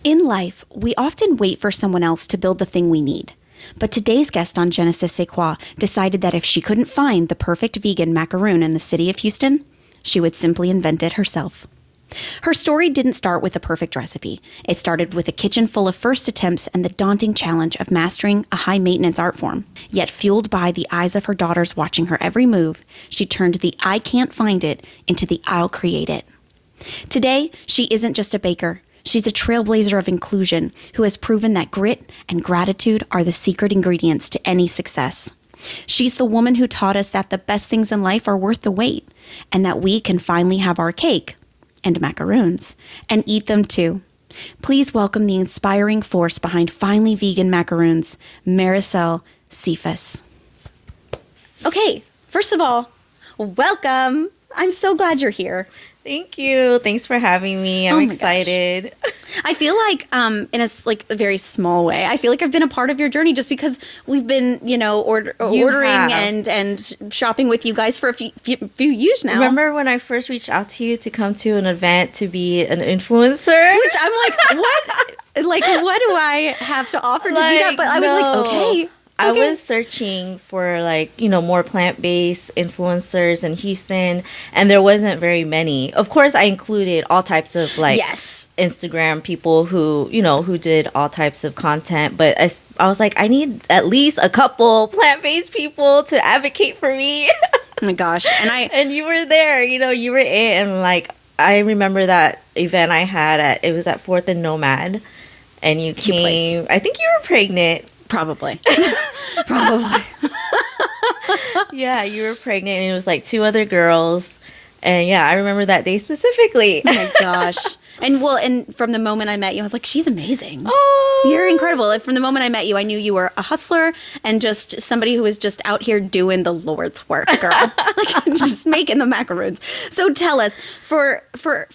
In life, we often wait for someone else to build the thing we need. But today's guest on Genesis Sais Quoi decided that if she couldn't find the perfect vegan macaroon in the city of Houston, she would simply invent it herself. Her story didn't start with a perfect recipe. It started with a kitchen full of first attempts and the daunting challenge of mastering a high-maintenance art form. Yet fueled by the eyes of her daughters watching her every move, she turned the "I can't find it" into the "I'll create it." Today, she isn't just a baker. She's a trailblazer of inclusion who has proven that grit and gratitude are the secret ingredients to any success. She's the woman who taught us that the best things in life are worth the wait, and that we can finally have our cake and macaroons and eat them too. Please welcome the inspiring force behind Finally Vegan Macarons, Maricel Cephus. Okay, first of all, welcome. I'm so glad you're here. Thank you. Thanks for having me. I'm excited. I feel like, in a very small way, I feel like I've been a part of your journey just because we've been, ordering and shopping with you guys for a few years now. Remember when I first reached out to you to come to an event to be an influencer? Which I'm like, what? What do I have to offer to do that? But I was like, okay. I was searching for more plant-based influencers in Houston, and there wasn't very many. Of course, I included all types of Instagram people who did all types of content, but I was like, I need at least a couple plant-based people to advocate for me. Oh my gosh. And you were there, you were it. And I remember that event I had it was at 4th and Nomad, and you came. I think you were pregnant. Probably. Yeah, you were pregnant, and it was 2 other girls. And yeah, I remember that day specifically. Oh my gosh. And from the moment I met you, I was like, she's amazing. Oh, you're incredible. From the moment I met you, I knew you were a hustler and just somebody who was just out here doing the Lord's work, girl. Just making the macaroons. So tell us, for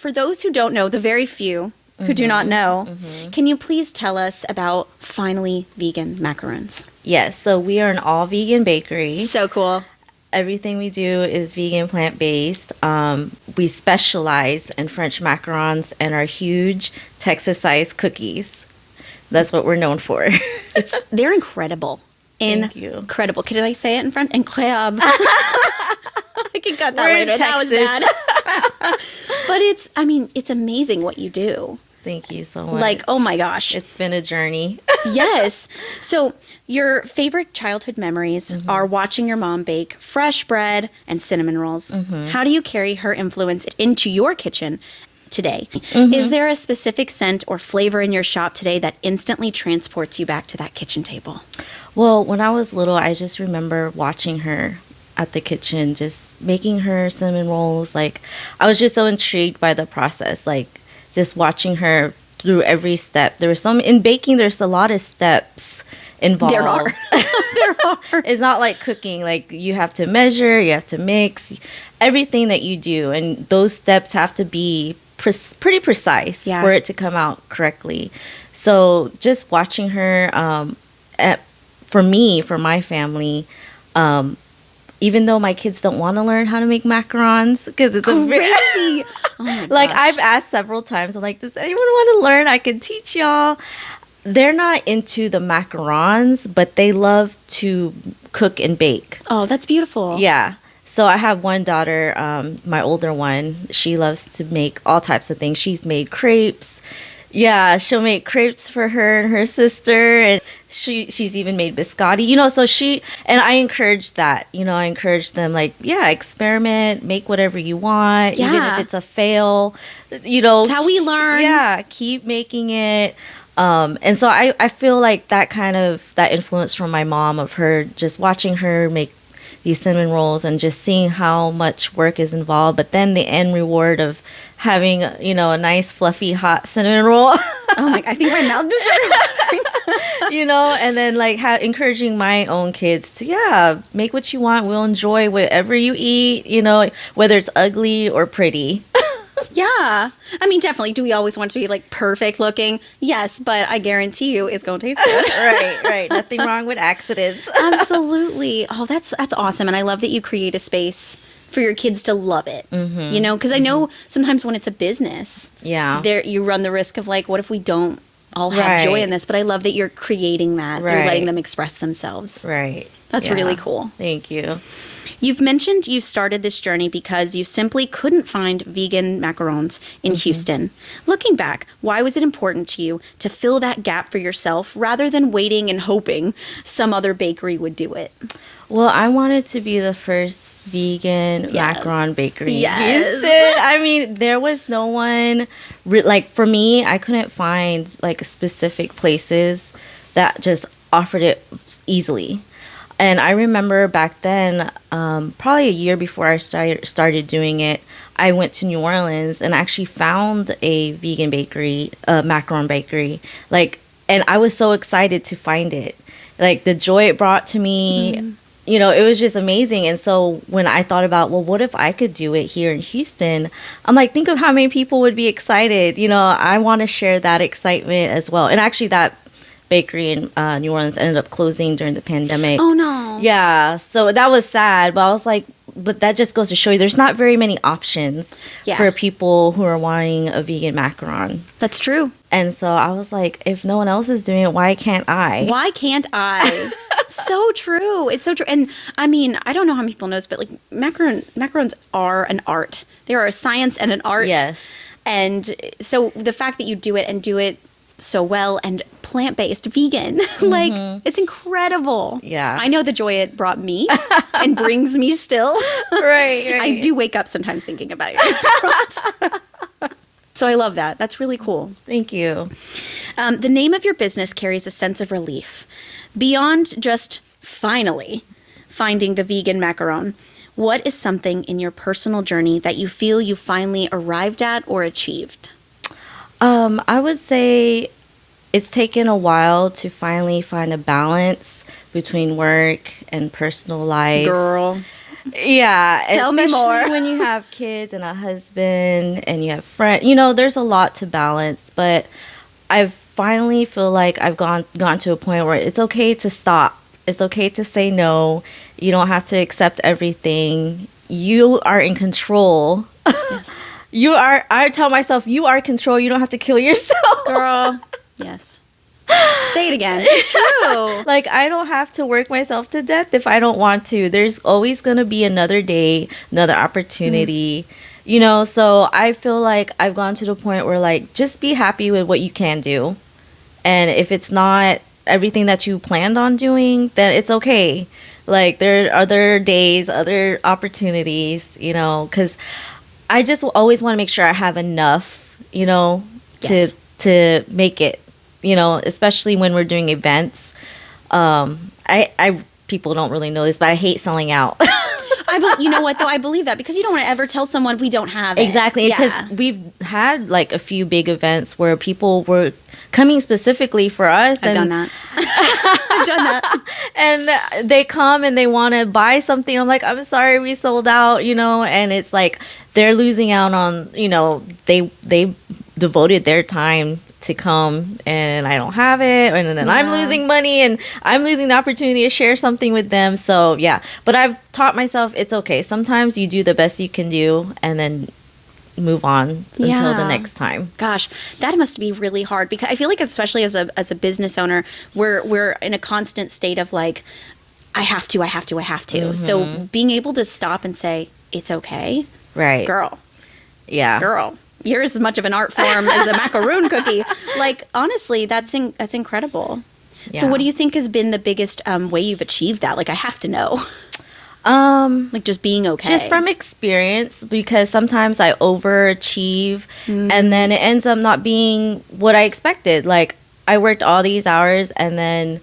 those who don't know, the very few who do not know, can you please tell us about Finally Vegan Macarons? Yes, so we are an all-vegan bakery. So cool. Everything we do is vegan, plant-based. We specialize in French macarons and our huge Texas Sais cookies. That's what we're known for. They're incredible. Thank you. Incredible. Can I say it in front? Incredible. I can cut that later. That was bad. But it's amazing what you do. Thank you so much. Oh my gosh. It's been a journey. Yes. So your favorite childhood memories are watching your mom bake fresh bread and cinnamon rolls. How do you carry her influence into your kitchen today? Is there a specific scent or flavor in your shop today that instantly transports you back to that kitchen table? Well, when I was little, I just remember watching her at the kitchen, just making her cinnamon rolls. I was just so intrigued by the process, just watching her through every step. In baking, there's a lot of steps involved. There are. It's not like cooking. You have to measure, you have to mix, everything that you do. And those steps have to be pretty precise for it to come out correctly. So just watching her, for my family, even though my kids don't want to learn how to make macarons because it's crazy. Oh my gosh. I've asked several times, I'm like, does anyone want to learn? I can teach y'all. They're not into the macarons, but they love to cook and bake. Oh, that's beautiful. Yeah. So I have one daughter, my older one. She loves to make all types of things. She's made crepes. Yeah, she'll make crepes for her and her sister, and she's even made biscotti. So I encourage that. I encourage them, experiment, make whatever you want, even if it's a fail. It's how we learn. Yeah, keep making it. And so I feel like that influence from my mom, of her just watching her make these cinnamon rolls and just seeing how much work is involved, but then the end reward of having a nice fluffy hot cinnamon roll. Oh my! I think my mouth just and then encouraging my own kids to make what you want. We'll enjoy whatever you eat. Whether it's ugly or pretty. Yeah. I mean, definitely. Do we always want to be like perfect looking? Yes, but I guarantee you it's going to taste good. Right. Nothing wrong with accidents. Absolutely. Oh, that's awesome. And I love that you create a space for your kids to love it. Mm-hmm. You know, because I know sometimes when it's a business, yeah, there you run the risk of like, what if we don't all have joy in this, but I love that you're creating that. Right. You're letting them express themselves. Right. That's really cool. Thank you. You've mentioned you started this journey because you simply couldn't find vegan macarons in Houston. Looking back, why was it important to you to fill that gap for yourself rather than waiting and hoping some other bakery would do it? Well, I wanted to be the first vegan macaron bakery. Yes. I mean, there was no one, like for me, I couldn't find like specific places that just offered it easily. And I remember back then, probably a year before I started doing it, I went to New Orleans and actually found a vegan bakery, a macaron bakery. Like, and I was so excited to find it. Like the joy it brought to me, you know, it was just amazing. And so when I thought about, well, what if I could do it here in Houston? I'm like, think of how many people would be excited. You know, I want to share that excitement as well. And actually that bakery in New Orleans ended up closing during the pandemic. Oh, no. Yeah. So that was sad. But I was like, but that just goes to show you there's not very many options for people who are wanting a vegan macaron. That's true. And so I was like, if no one else is doing it, why can't I? Why can't I? So true. It's so true. And I mean, I don't know how many people know this, but like macarons are an art. They are a science and an art. Yes. And so the fact that you do it and do it so well and plant-based vegan, like it's incredible. Yeah. I know the joy it brought me and brings me still. Right. I do wake up sometimes thinking about your macarons. So I love that. That's really cool. Thank you. The name of your business carries a sense of relief. Beyond just finally finding the vegan macaron, what is something in your personal journey that you feel you finally arrived at or achieved? I would say it's taken a while to finally find a balance between work and personal life. Girl. Yeah. Tell me more. Especially when you have kids and a husband and you have friends. You know, there's a lot to balance, but I finally feel like I've gone to a point where it's okay to stop. It's okay to say no. You don't have to accept everything. You are in control. Yes. I tell myself, you are in control. You don't have to kill yourself. Girl. Yes. Say it again. It's true. Like, I don't have to work myself to death if I don't want to. There's always going to be another day, another opportunity, you know? So I feel like I've gone to the point where, like, just be happy with what you can do. And if it's not everything that you planned on doing, then it's okay. Like, there are other days, other opportunities, you know, because I just always want to make sure I have enough, you know, to make it, you know, especially when we're doing events. I people don't really know this, but I hate selling out. You know what, though? I believe that because you don't want to ever tell someone we don't have it. Exactly. Because we've had like a few big events where people were coming specifically for us. I've done that. I've done that. And they come and they want to buy something. I'm like, I'm sorry, we sold out, you know, and it's like they're losing out on, you know, they devoted their time to come and I don't have it, and then I'm losing money and I'm losing the opportunity to share something with them. So yeah, but I've taught myself it's okay. Sometimes you do the best you can do and then move on until the next time. Gosh, that must be really hard because I feel like especially as a business owner, we're in a constant state of like, I have to. Mm-hmm. So being able to stop and say, it's okay. Right. Girl. Yeah. Girl. You're as much of an art form as a macaroon cookie. Like, honestly, that's incredible. Yeah. So what do you think has been the biggest way you've achieved that? Like, I have to know. Like, just being okay. Just from experience, because sometimes I overachieve and then it ends up not being what I expected. Like, I worked all these hours and then,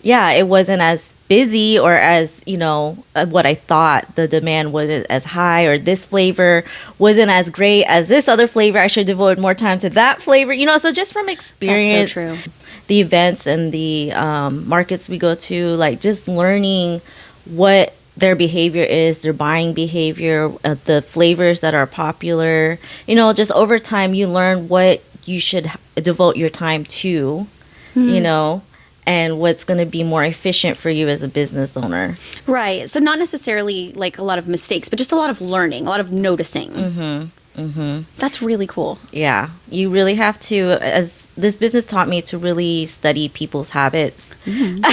it wasn't as busy or as, you know, what I thought. The demand wasn't as high, or this flavor wasn't as great as this other flavor. I should devote more time to that flavor, you know. So just from experience, that's so true. The events and the markets we go to, like just learning what their behavior is, their buying behavior, the flavors that are popular, you know, just over time you learn what you should devote your time to, you know, and what's going to be more efficient for you as a business owner. Right. So not necessarily like a lot of mistakes, but just a lot of learning, a lot of noticing. That's really cool. Yeah. You really have to, as this business taught me to really study people's habits and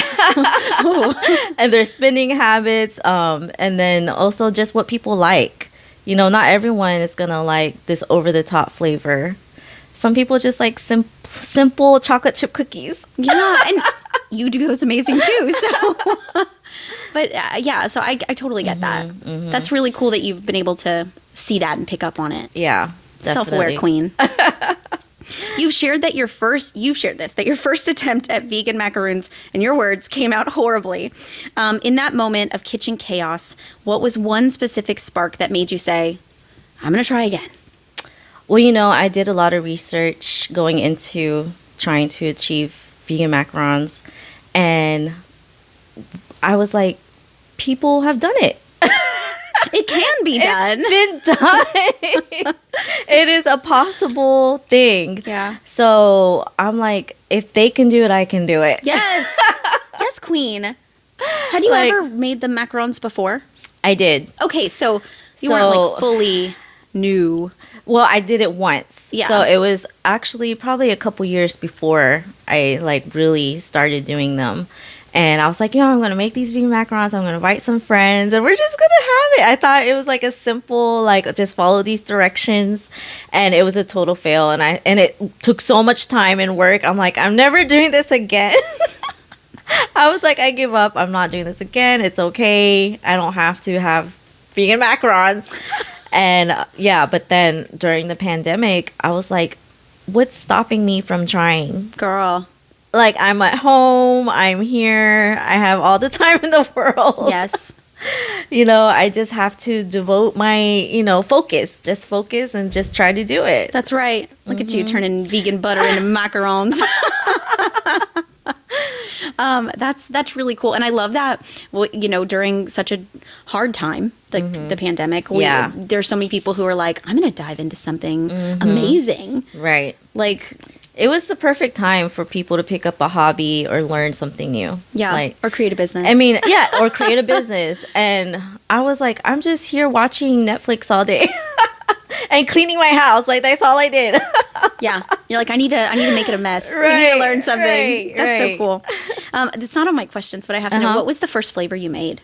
their spending habits, and then also just what people like. You know, not everyone is gonna like this over the top flavor. Some people just like simple chocolate chip cookies. Yeah, and you do those amazing too. So, but yeah, so I totally get that. That's really cool that you've been able to see that and pick up on it. Yeah, self-aware queen. You've shared that your first attempt at vegan macaroons, in your words, came out horribly. In that moment of kitchen chaos, what was one specific spark that made you say, I'm going to try again? Well, you know, I did a lot of research going into trying to achieve vegan macarons, and I was like, people have done it. It can be done. It's been done. It is a possible thing. Yeah. So I'm like, if they can do it, I can do it. Yes. Yes, queen. Had you ever made the macarons before? I did. Okay, so you weren't like fully new. Well, I did it once. Yeah. So it was actually probably a couple years before I like really started doing them. And I was like, I'm going to make these vegan macarons. I'm going to invite some friends and we're just going to have it. I thought it was like a simple, like just follow these directions. And it was a total fail. And it took so much time and work. I'm like, I'm never doing this again. I was like, I give up. I'm not doing this again. It's okay. I don't have to have vegan macarons. And but then during the pandemic, I was like, what's stopping me from trying? Girl. Like, I'm at home, I'm here, I have all the time in the world. Yes. I just have to devote my, focus. Just focus and just try to do it. That's right. Look at you turning vegan butter into macarons. That's really cool. And I love that, during such a hard time, the pandemic, there's so many people who are like, I'm going to dive into something amazing. Right. Like, it was the perfect time for people to pick up a hobby or learn something new. Yeah, or create a business. I mean, or create a business. And I was like, I'm just here watching Netflix all day and cleaning my house. Like, that's all I did. Yeah. You're like, I need to make it a mess. Right, I need to learn something. Right, that's so cool. It's not on my questions, but I have to know, what was the first flavor you made?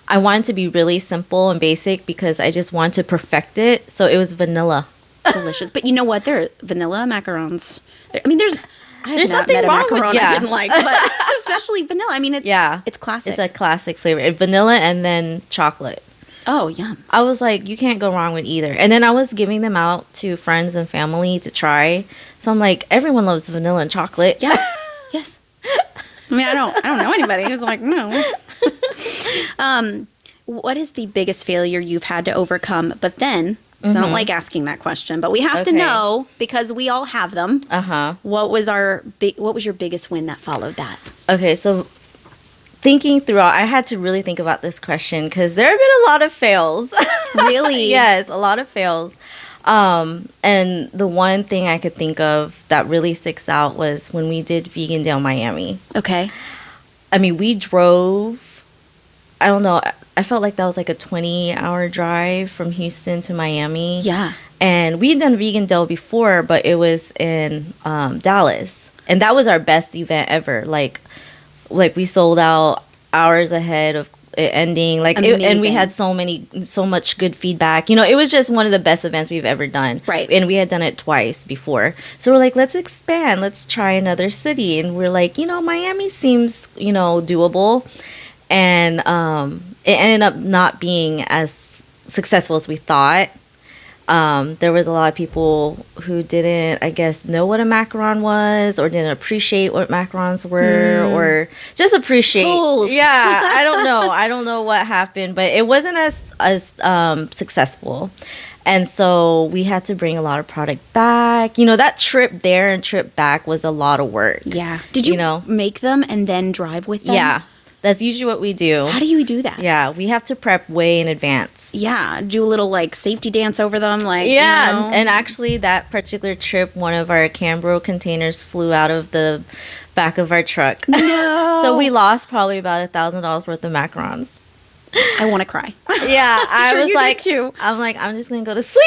I wanted to be really simple and basic because I just wanted to perfect it. So it was vanilla. Delicious. But you know what? There are vanilla macarons. I mean, there's nothing wrong with I didn't like, but especially vanilla. I mean, it's classic. It's a classic flavor. Vanilla and then chocolate. Oh, yum. I was like, you can't go wrong with either. And then I was giving them out to friends and family to try. So I'm like, everyone loves vanilla and chocolate. Yeah. Yes. I mean, I don't know anybody who's like, no. What is the biggest failure you've had to overcome? But then, I don't like asking that question, but we have to know because we all have them. What was your biggest win that followed that? Okay, so thinking throughout, I had to really think about this question because there have been a lot of fails. Really? Yes, a lot of fails. And the one thing I could think of that really sticks out was when we did Vegan Dale Miami. Okay. I mean, we drove, I don't know, I felt like that was like a 20-hour drive from Houston to Miami. Yeah. And we had done Vegan Dale before, but it was in Dallas. And that was our best event ever. Like we sold out hours ahead of it ending. And we had so much good feedback. It was just one of the best events we've ever done. Right. And we had done it twice before. So we're like, let's expand. Let's try another city. And we're like, Miami seems, doable. And it ended up not being as successful as we thought. There was a lot of people who didn't, I guess, know what a macaron was or didn't appreciate what macarons were or just appreciate. Fools. Yeah, I don't know. I don't know what happened, but it wasn't as successful. And so we had to bring a lot of product back. That trip there and trip back was a lot of work. Yeah. Did you make them and then drive with them? Yeah. That's usually what we do. How do you do that? Yeah, we have to prep way in advance. Yeah, do a little safety dance over them, And actually that particular trip, one of our Cambro containers flew out of the back of our truck. No. So we lost probably about $1,000 worth of macarons. I want to cry. Yeah, I was you like, did too. I'm just gonna go to sleep.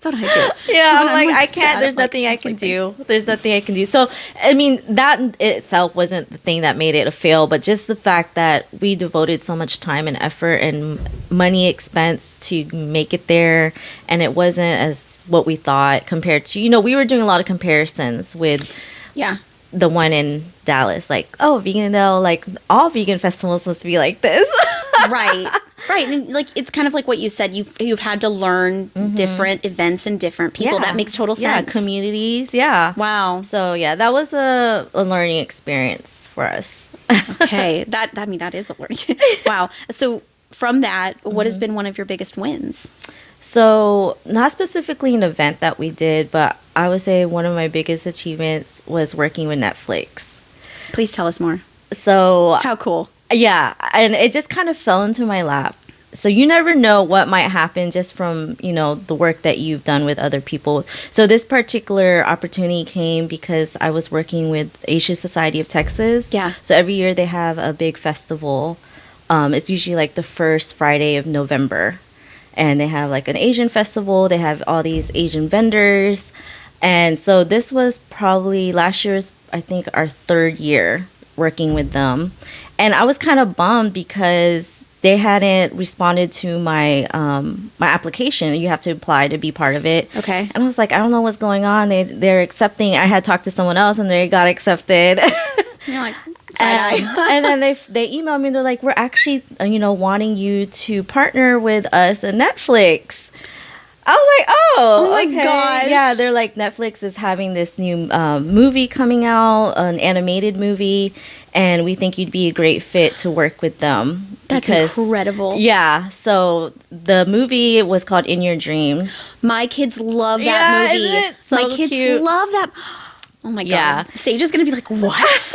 That's what I do. Yeah, I'm like, I can't. There's nothing I can do. There's nothing I can do. So, I mean, that in itself wasn't the thing that made it a fail, but just the fact that we devoted so much time and effort and money expense to make it there, and it wasn't as what we thought compared to, we were doing a lot of comparisons with the one in Dallas. Like, oh, Vegan-Dell, like all vegan festivals must be like this. Right. And like, it's kind of like what you said, you've had to learn different events and different people. That makes total sense. Yeah, communities. Yeah. Wow. So yeah, that was a learning experience for us. Okay. That is a learning. Wow. So from that, what has been one of your biggest wins? So not specifically an event that we did, but I would say one of my biggest achievements was working with Netflix. Please tell us more. So how cool. Yeah, and it just kind of fell into my lap. So you never know what might happen just from, the work that you've done with other people. So this particular opportunity came because I was working with Asian Society of Texas. Yeah. So every year they have a big festival. It's usually like the first Friday of November. And they have like an Asian festival. They have all these Asian vendors. And so this was probably last year's, I think, our third year working with them. And I was kind of bummed because they hadn't responded to my my application. You have to apply to be part of it. Okay. And I was like, I don't know what's going on. They're accepting. I had talked to someone else and they got accepted. You're like, and then they emailed me. They're like, we're actually wanting you to partner with us at Netflix. I was like, oh my okay. gosh. Yeah, they're like, Netflix is having this new movie coming out, an animated movie, and we think you'd be a great fit to work with them. That's incredible. Yeah, so the movie was called In Your Dreams. My kids love that movie. Isn't it so My kids cute? love that. Oh my God. Yeah. Sage is going to be like, what?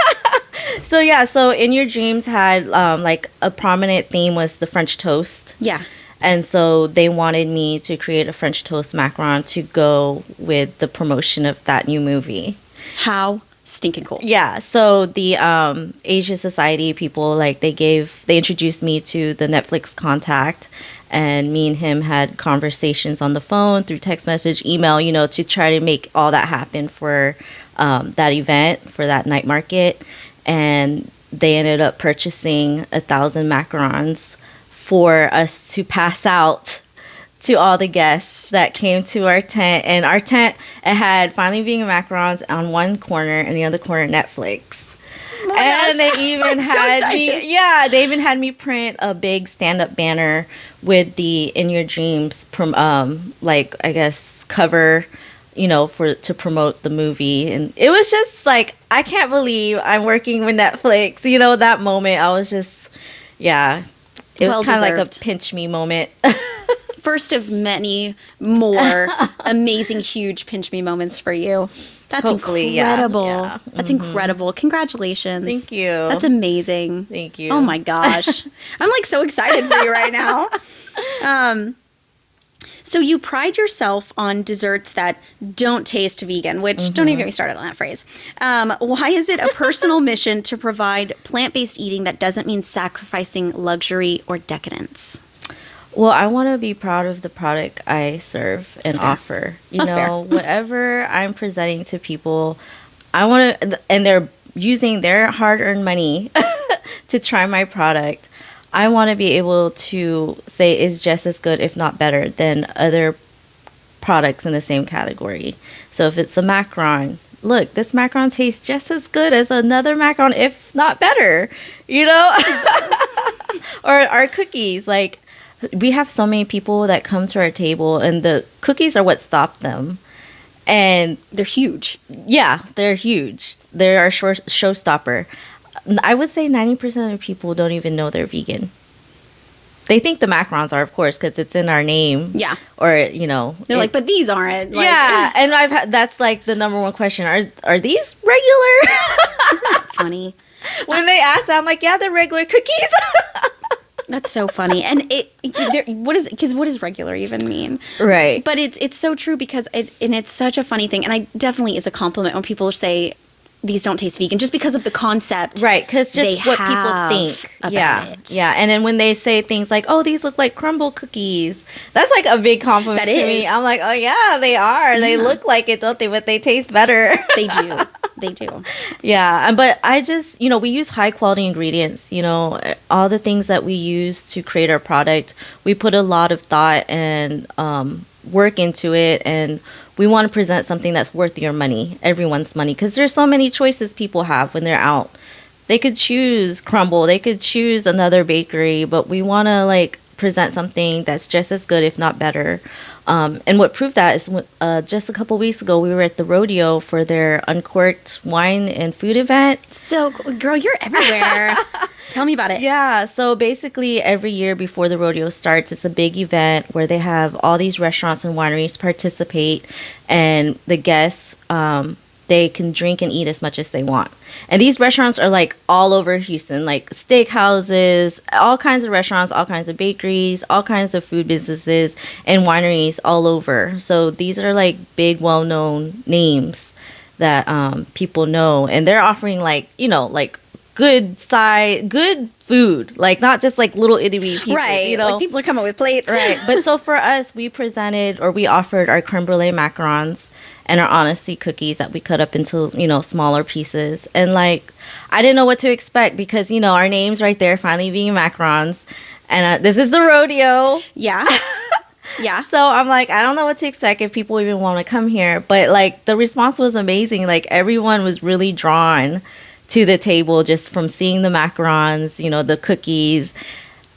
So In Your Dreams had like a prominent theme was the French toast. Yeah. And so they wanted me to create a French toast macaron to go with the promotion of that new movie. How stinking cool. Yeah. So the Asia Society people, like they introduced me to the Netflix contact, and me and him had conversations on the phone, through text message, email, to try to make all that happen for that event, for that night market. And they ended up purchasing 1,000 macarons for us to pass out to all the guests that came to our tent. And our tent, it had Finally Vegan Macarons on one corner and the other corner Netflix. Oh and they even had me print a big stand-up banner with the In Your Dreams cover, to promote the movie. And it was just like, I can't believe I'm working with Netflix. That moment, I was just, it was kind of like a pinch me moment. First of many more amazing, huge pinch me moments for you. That's Hopefully, incredible. Yeah. That's incredible. Congratulations. Thank you. That's amazing. Thank you. Oh my gosh. I'm like so excited for you right now. So you pride yourself on desserts that don't taste vegan, which don't even get me started on that phrase. Why is it a personal mission to provide plant-based eating that doesn't mean sacrificing luxury or decadence? Well, I want to be proud of the product I serve and offer. Whatever I'm presenting to people, I want to, and they're using their hard-earned money to try my product. I want to be able to say it's just as good, if not better, than other products in the same category. So if it's a macaron, look, this macaron tastes just as good as another macaron, if not better, or our cookies. Like, we have so many people that come to our table, and the cookies are what stopped them. And they're huge. Yeah, they're huge. They're our showstopper. I would say 90% of people don't even know they're vegan. They think the macarons are, of course, because it's in our name. Yeah. Or, They're like, but these aren't. Like, yeah. And that's like the number one question. Are these regular? Isn't that funny? When they ask that, I'm like, yeah, they're regular cookies. That's so funny. And what does regular even mean? Right. But it's so true because it's such a funny thing. And I definitely is a compliment when people say, these don't taste vegan just because of the concept. Right, because just what people think. About it. Yeah. And then when they say things like, oh, these look like crumble cookies, that's like a big compliment to me. I'm like, oh, yeah, they are. Yeah. They look like it, don't they? But they taste better. They do. They do. Yeah. But I just, we use high quality ingredients. All the things that we use to create our product, we put a lot of thought and work into it. And we want to present something that's worth your money, everyone's money, because there's so many choices people have when they're out. They could choose Crumble, they could choose another bakery, but we want to present something that's just as good, if not better. And what proved that is just a couple weeks ago, we were at the rodeo for their uncorked wine and food event. So, girl, you're everywhere. Tell me about it. Yeah. So basically, every year before the rodeo starts, it's a big event where they have all these restaurants and wineries participate, and the guests, they can drink and eat as much as they want. And these restaurants are all over Houston, like steakhouses, all kinds of restaurants, all kinds of bakeries, all kinds of food businesses and wineries all over. So these are big, well-known names that people know. And they're offering good food, not just little itty bitty pieces, right? People are coming with plates, right? But so for us, we offered our creme brulee macarons and our honesty cookies that we cut up into smaller pieces. And I didn't know what to expect because our name's right there, Finally Vegan Macarons, and this is the rodeo. Yeah. Yeah. So I'm I don't know what to expect if people even want to come here, but the response was amazing. Everyone was really drawn to the table just from seeing the macarons, the cookies.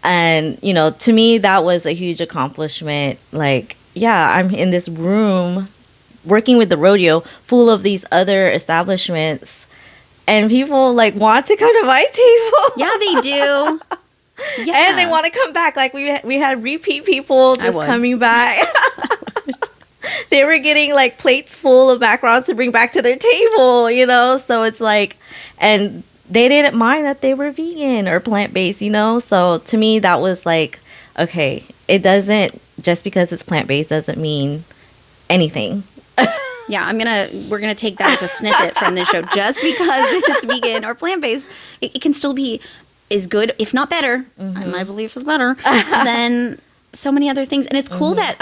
And, to me, that was a huge accomplishment. I'm in this room working with the rodeo full of these other establishments, and people want to come to my table. Yeah, they do. Yeah. And they want to come back. We had repeat people just coming back. They were getting plates full of macarons to bring back to their table, so it's and they didn't mind that they were vegan or plant-based, so to me that was okay, it doesn't, just because it's plant-based doesn't mean anything. Yeah, we're gonna take that as a snippet from this show. Just because it's vegan or plant-based, it can still be as good, if not better. Mm-hmm. My belief is better than so many other things. And it's cool that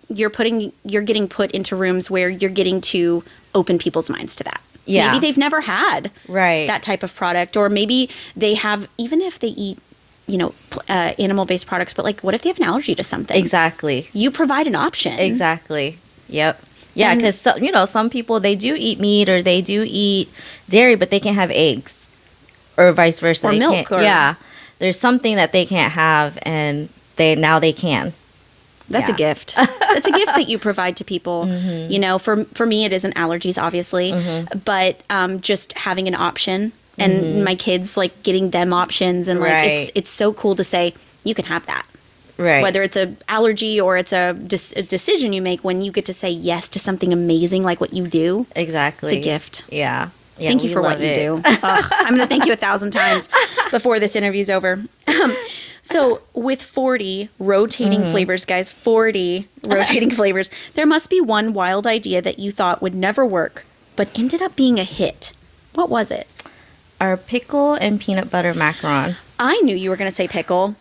you're getting put into rooms where you're getting to open people's minds to that. Yeah. Maybe they've never had that type of product, or maybe they have, even if they eat, animal-based products, but what if they have an allergy to something? Exactly. You provide an option. Exactly. Yep. Yeah, because some people, they do eat meat or they do eat dairy, but they can't have eggs, or vice versa. Or milk. There's something that they can't have, and they can. That's a gift. That's a gift that you provide to people. Mm-hmm. For me, it isn't allergies, obviously, but just having an option, and my kids, getting them options, and it's so cool to say you can have that. Right. Whether it's an allergy or it's a decision you make, when you get to say yes to something amazing like what you do. Exactly. It's a gift. Yeah. Thank you for what you do. I'm going to thank you 1,000 times before this interview's over. So with 40 rotating flavors, guys, 40 rotating flavors, there must be one wild idea that you thought would never work, but ended up being a hit. What was it? Our pickle and peanut butter macaron. I knew you were going to say pickle,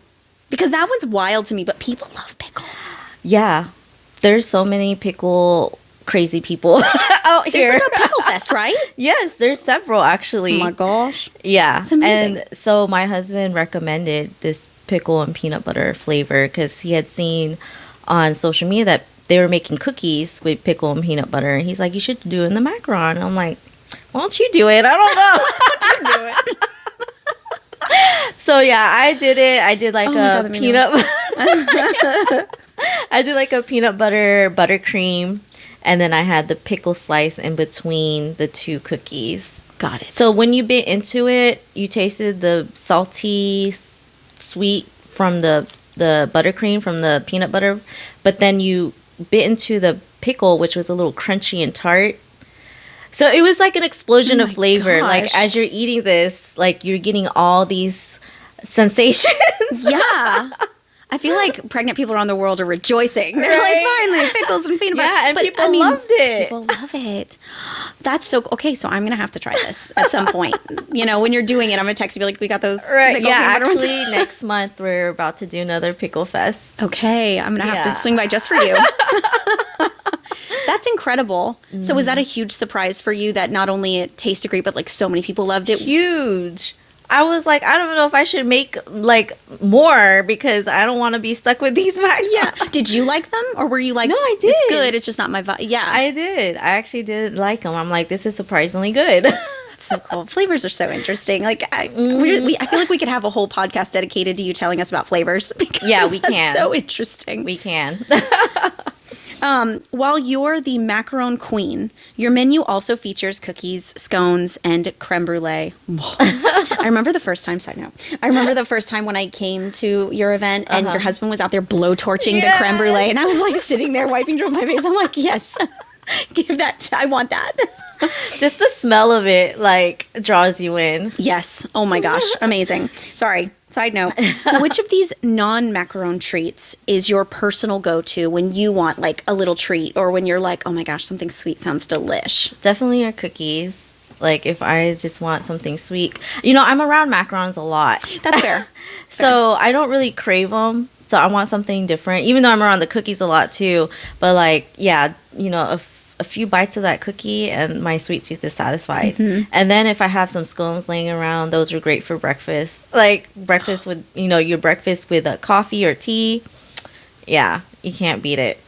because that one's wild to me, but people love pickle. Yeah. There's so many pickle crazy people out here. There's a pickle fest, right? Yes, there's several, actually. Oh my gosh. Yeah. It's amazing. And so my husband recommended this pickle and peanut butter flavor because he had seen on social media that they were making cookies with pickle and peanut butter. And he's like, you should do it in the macaron. I'm like, why don't you do it? I don't know. Why don't you do it? So yeah, I did it. I did a peanut I did a peanut butter buttercream, and then I had the pickle slice in between the two cookies. Got it. So when you bit into it, you tasted the salty sweet from the buttercream from the peanut butter, but then you bit into the pickle, which was a little crunchy and tart. So it was an explosion of flavor. Gosh. As you're eating this, you're getting all these sensations. Yeah. I feel like pregnant people around the world are rejoicing. They're finally, pickles and peanut butter. Yeah, and people loved it. People love it. That's so okay. So I'm gonna have to try this at some point. When you're doing it, I'm gonna text you, be like, "We got those." Right? Yeah. Actually, next month we're about to do another pickle fest. Okay, I'm gonna have to swing by just for you. That's incredible. So was that a huge surprise for you that not only it tasted great, but like so many people loved it? Huge. I was like, I don't know if I should make like more because I don't want to be stuck with these macarons. Yeah. Did you like them, or were you like, no, I did. It's good. It's just not my vibe. Yeah, I did. I actually did like them. I'm like, this is surprisingly good. That's so cool. Flavors are so interesting. Like, I feel like we could have a whole podcast dedicated to you telling us about flavors. Yeah, we can. So interesting. We can. While you're the macaron queen, your menu also features cookies, scones, and creme brulee. I remember the first time, when I came to your event and your husband was out there blowtorching the creme brulee, and I was like sitting there wiping dry my face. I'm like, yes, give that. I want that. Just the smell of it like draws you in. Yes. Oh my gosh. Amazing. Sorry. Side note, which of these non-macaron treats is your personal go-to when you want like a little treat, or when you're like, oh my gosh, something sweet sounds delish? Definitely our cookies. Like if I just want something sweet. I'm around macarons a lot. That's fair. So I don't really crave them. So I want something different, even though I'm around the cookies a lot too. But like, yeah, a few bites of that cookie and my sweet tooth is satisfied. Mm-hmm. And then if I have some scones laying around, those are great for breakfast. Like breakfast with, your breakfast with a coffee or tea. Yeah, you can't beat it.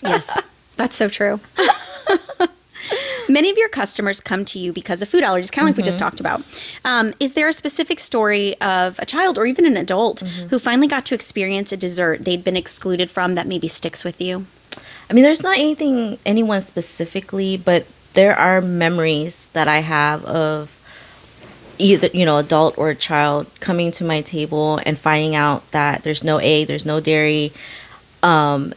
Yes, that's so true. Many of your customers come to you because of food allergies, kind of like we just talked about. Is there a specific story of a child or even an adult who finally got to experience a dessert they'd been excluded from that maybe sticks with you? I mean, there's not anyone specifically, but there are memories that I have of either, adult or a child coming to my table and finding out that there's no egg, there's no dairy, and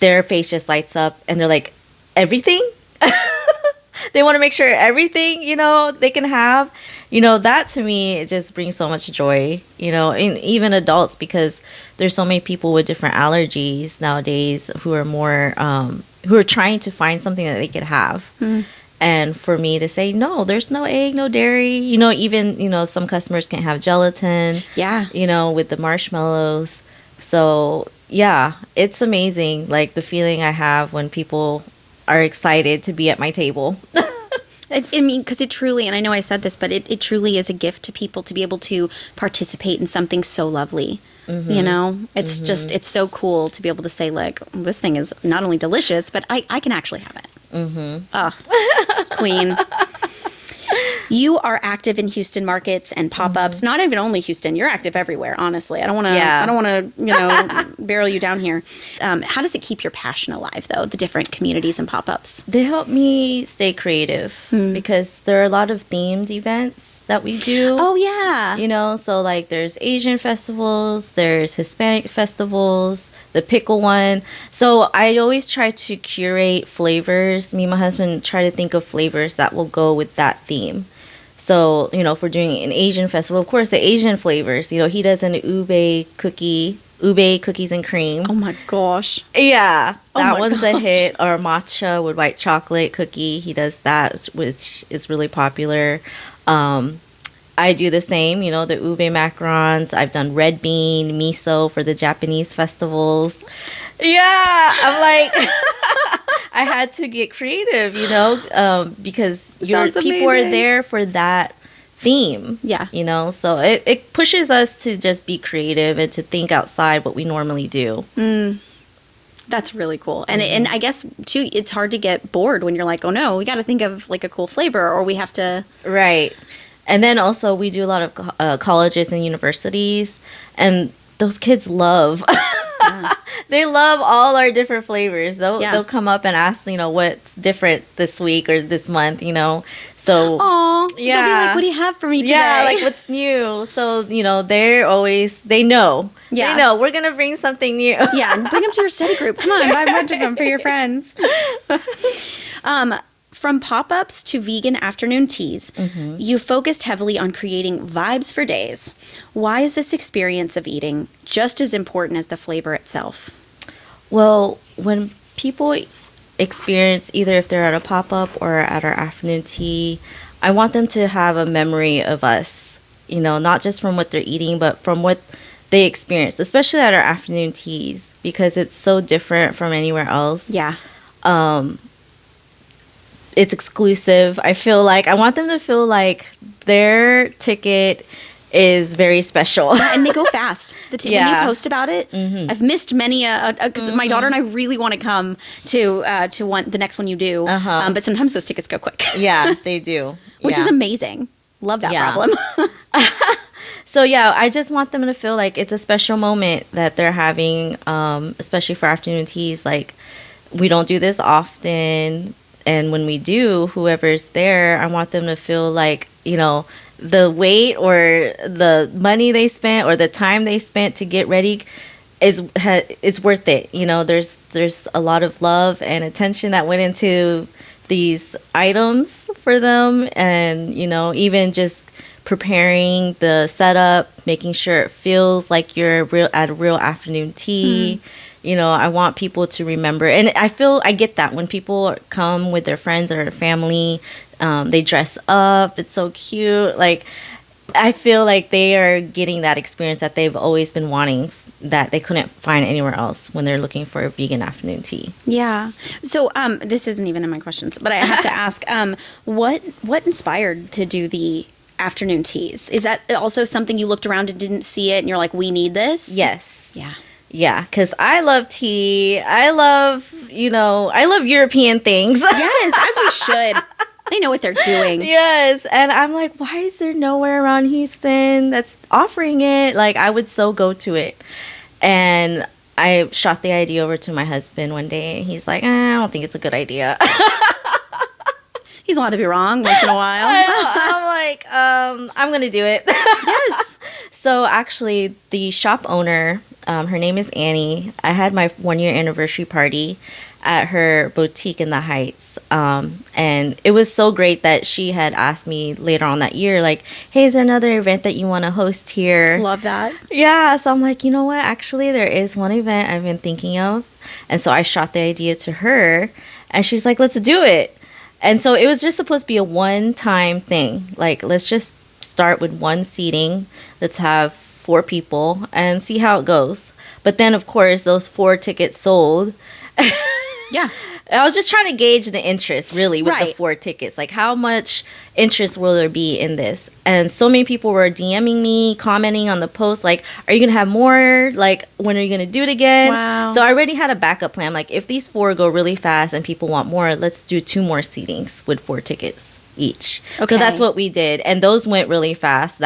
their face just lights up and they're like, everything? They want to make sure everything, they can have. That to me, it just brings so much joy, and even adults, because there's so many people with different allergies nowadays who are more, who are trying to find something that they could have. And for me to say, no, there's no egg, no dairy, even, some customers can't have gelatin, with the marshmallows. So yeah, it's amazing. Like the feeling I have when people are excited to be at my table. I mean, because it truly, and I know I said this, but it truly is a gift to people to be able to participate in something so lovely. It's just, it's so cool to be able to say, like, this thing is not only delicious, but I can actually have it. Oh, queen. You are active in Houston markets and pop-ups. Not even only Houston, you're active everywhere, honestly. I don't want to barrel you down here. How does it keep your passion alive, though, the different communities and pop-ups? They help me stay creative because there are a lot of themed events that we do. Oh, yeah. So like there's Asian festivals, there's Hispanic festivals, the pickle one. So I always try to curate flavors. Me and my husband try to think of flavors that will go with that theme. So, if we're doing an Asian festival, of course, the Asian flavors, he does an ube cookies and cream. Oh my gosh. Yeah, that one's a hit. Or matcha with white chocolate cookie. He does that, which is really popular. I do the same, the ube macarons. I've done red bean, miso for the Japanese festivals. Yeah, I'm like, I had to get creative, because people are there for that theme. Yeah. So it pushes us to just be creative and to think outside what we normally do. That's really cool. And I guess, too, it's hard to get bored when you're like, oh, no, we got to think of like a cool flavor, or we have to. Right. And then also we do a lot of colleges and universities, and those kids love. They love all our different flavors. They'll come up and ask, what's different this week or this month, So, oh, yeah. They'll be like, what do you have for me today? Yeah, like what's new? So, they know. Yeah. They know we're going to bring something new. Yeah, and bring them to your study group. Come on, buy a bunch of them for your friends. From pop-ups to vegan afternoon teas, you focused heavily on creating vibes for days. Why is this experience of eating just as important as the flavor itself? Well, when people experience, either if they're at a pop-up or at our afternoon tea, I want them to have a memory of us, you know, not just from what they're eating, but from what they experienced, especially at our afternoon teas, because it's so different from anywhere else. Yeah. It's exclusive. I feel like I want them to feel like their ticket is very special. Yeah, and they go fast. When you post about it, I've missed many because my daughter and I really want to come to the next one you do. But sometimes those tickets go quick. Yeah, they do. Which is amazing. Love that problem. So yeah, I just want them to feel like it's a special moment that they're having, especially for afternoon teas. Like, we don't do this often, and when we do, whoever's there, I want them to feel like, you know, the wait or the money they spent or the time they spent to get ready it's worth it. You know, there's a lot of love and attention that went into these items for them, and, you know, even just preparing the setup, making sure it feels like you're at a real afternoon tea. You know, I want people to remember, and I get that when people come with their friends or family, they dress up. It's so cute. Like, I feel like they are getting that experience that they've always been wanting, that they couldn't find anywhere else when they're looking for a vegan afternoon tea. Yeah. So this isn't even in my questions, but I have to ask, what inspired to do the afternoon teas? Is that also something you looked around and didn't see it and you're like, we need this? Yes. Yeah. Yeah, because I love tea. I love European things. Yes, as we should. They know what they're doing. Yes, and I'm like, why is there nowhere around Houston that's offering it? Like, I would so go to it. And I shot the idea over to my husband one day, and he's like, I don't think it's a good idea. He's allowed to be wrong once in a while. I'm like, I'm going to do it. Yes. So actually, the shop owner, her name is Annie. I had my 1-year anniversary party at her boutique in the Heights. And it was so great that she had asked me later on that year, like, hey, is there another event that you want to host here? Love that. Yeah. So I'm like, you know what? Actually, there is one event I've been thinking of. And so I shot the idea to her, and she's like, let's do it. And so it was just supposed to be a one-time thing. Like, let's just start with one seating. Let's have 4 people and see how it goes. But then, of course, those 4 tickets sold. Yeah. I was just trying to gauge the interest, really, with the 4 tickets. Like, how much interest will there be in this? And so many people were DMing me, commenting on the post, like, are you going to have more? Like, when are you going to do it again? Wow. So I already had a backup plan. Like, if these 4 go really fast and people want more, let's do 2 more seatings with 4 tickets each. Okay. So that's what we did. And those went really fast.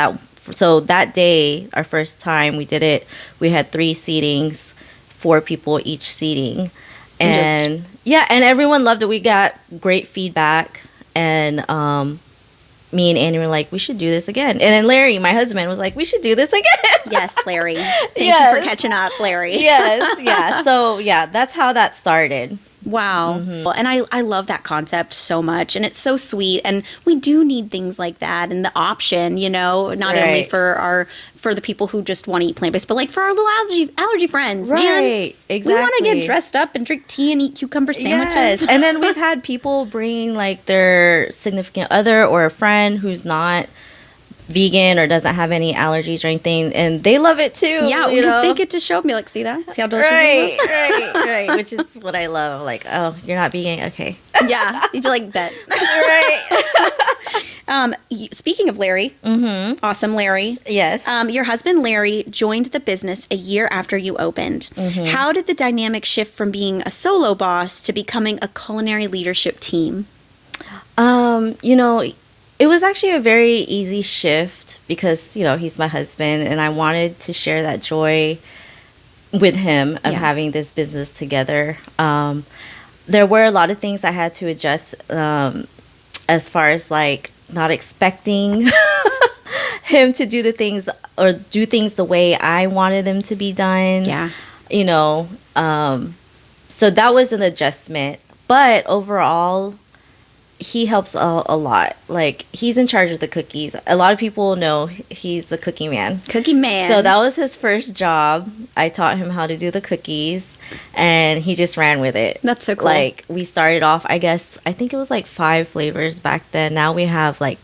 So that day, our first time we did it, we had 3 seatings, 4 people each seating. And and everyone loved it. We got great feedback, and me and Annie were like, we should do this again. And then Larry, my husband, was like, we should do this again. Yes, Larry. Thank you for catching up, Larry. Yes, yeah. So yeah, that's how that started. Wow. Mm-hmm. And I love that concept so much, and it's so sweet, and we do need things like that, and the option, you know, not only for the people who just want to eat plant-based, but like for our little allergy friends, man. Exactly. We want to get dressed up and drink tea and eat cucumber sandwiches. Yes. And then we've had people bring like their significant other or a friend who's not vegan or doesn't have any allergies or anything, and they love it too. Yeah, because they get to show me, like, see that? See how delicious it is? Right. Which is what I love. Like, oh, you're not vegan? Okay. Yeah, you like that. Right. Speaking of Larry, awesome Larry. Yes. Your husband Larry joined the business a year after you opened. How did the dynamic shift from being a solo boss to becoming a culinary leadership team? You know, it was actually a very easy shift because, you know, he's my husband, and I wanted to share that joy with him of having this business together. There were a lot of things I had to adjust as far as like not expecting him to do things the way I wanted them to be done. Yeah. You know, so that was an adjustment. But overall, he helps a lot. Like, he's in charge of the cookies. A lot of people know he's the cookie man. Cookie man. So that was his first job. I taught him how to do the cookies, and he just ran with it. That's so cool. Like, we started off, I think it was like 5 flavors back then. Now we have like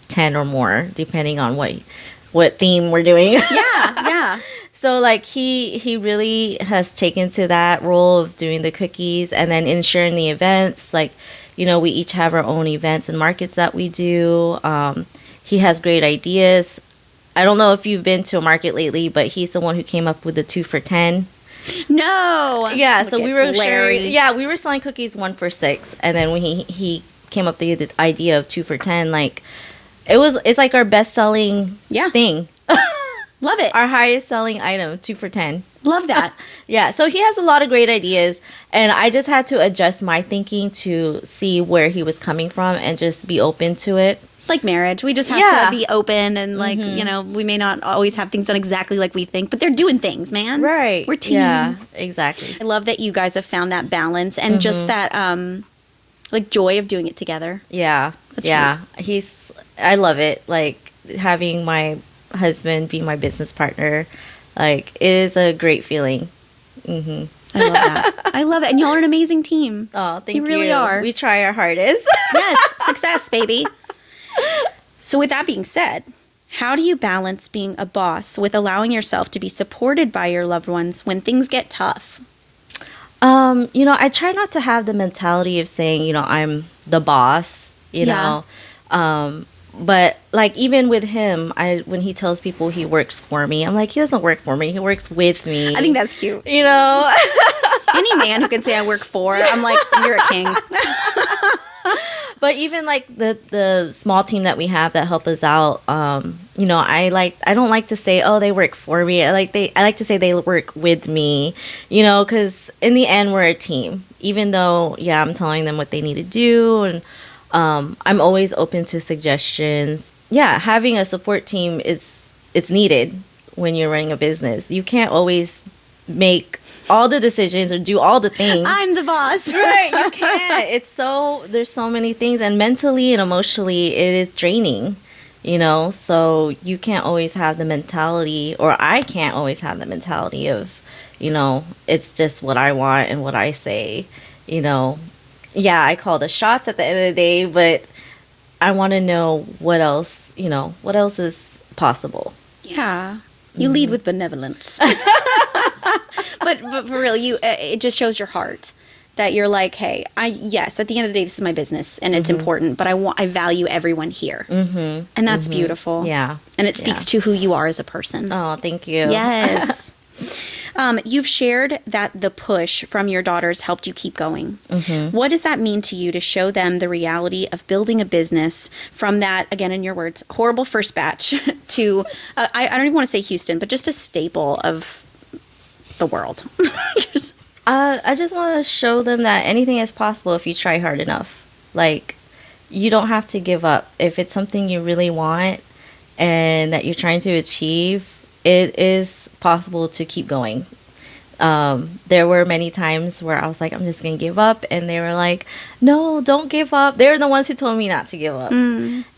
10 or more, depending on what theme we're doing. Yeah. So, like, he really has taken to that role of doing the cookies and then ensuring the events. Like, you know, we each have our own events and markets that we do. He has great ideas. I don't know if you've been to a market lately, but he's the one who came up with the 2 for $10. No. Yeah, Look so we were we were selling cookies 1 for $6, and then when he came up with the idea of 2 for $10, like, it's like our best selling thing. Love it. Our highest selling item, 2 for $10. Love that. Yeah, so he has a lot of great ideas, and I just had to adjust my thinking to see where he was coming from and just be open to it. Like marriage, we just have to be open, and like, you know, we may not always have things done exactly like we think, but they're doing things, man. Right. We're team. Yeah, exactly. I love that you guys have found that balance and just that like joy of doing it together. Yeah. I love it. Like, having my husband be my business partner, like, it is a great feeling. I love that. I love it. And y'all are an amazing team. Oh, thank you. You really are. We try our hardest. Yes. Success, baby. So with that being said, how do you balance being a boss with allowing yourself to be supported by your loved ones when things get tough? You know, I try not to have the mentality of saying, you know, I'm the boss, you know. But, like, even with him, when he tells people he works for me, I'm like, he doesn't work for me. He works with me. I think that's cute. You know? Any man who can say I work for, I'm like, you're a king. But even, like, the small team that we have that help us out, you know, I don't like to say, oh, they work for me. I like to say they work with me, you know, because in the end, we're a team. Even though, I'm telling them what they need to do, and I'm always open to suggestions. Yeah, having a support team it's needed when you're running a business. You can't always make all the decisions or do all the things. I'm the boss. Right, you can't. There's so many things, and mentally and emotionally it is draining, you know? So you can't always have the mentality, or I can't always have the mentality of, you know, it's just what I want and what I say, you know? Yeah, I call the shots at the end of the day, but I want to know what else is possible. Yeah. You lead with benevolence. but for real, it just shows your heart that you're like, hey, at the end of the day, this is my business and it's important, but I value everyone here. And that's beautiful. Yeah. And it speaks to who you are as a person. Oh, thank you. Yes. You've shared that the push from your daughters helped you keep going. What does that mean to you to show them the reality of building a business from that, again, in your words, horrible first batch to, I don't even want to say Houston, but just a staple of the world? I just want to show them that anything is possible if you try hard enough. Like, you don't have to give up. If it's something you really want and that you're trying to achieve, it is possible to keep going. There were many times where I was like, I'm just going to give up. And they were like, no, don't give up. They're the ones who told me not to give up.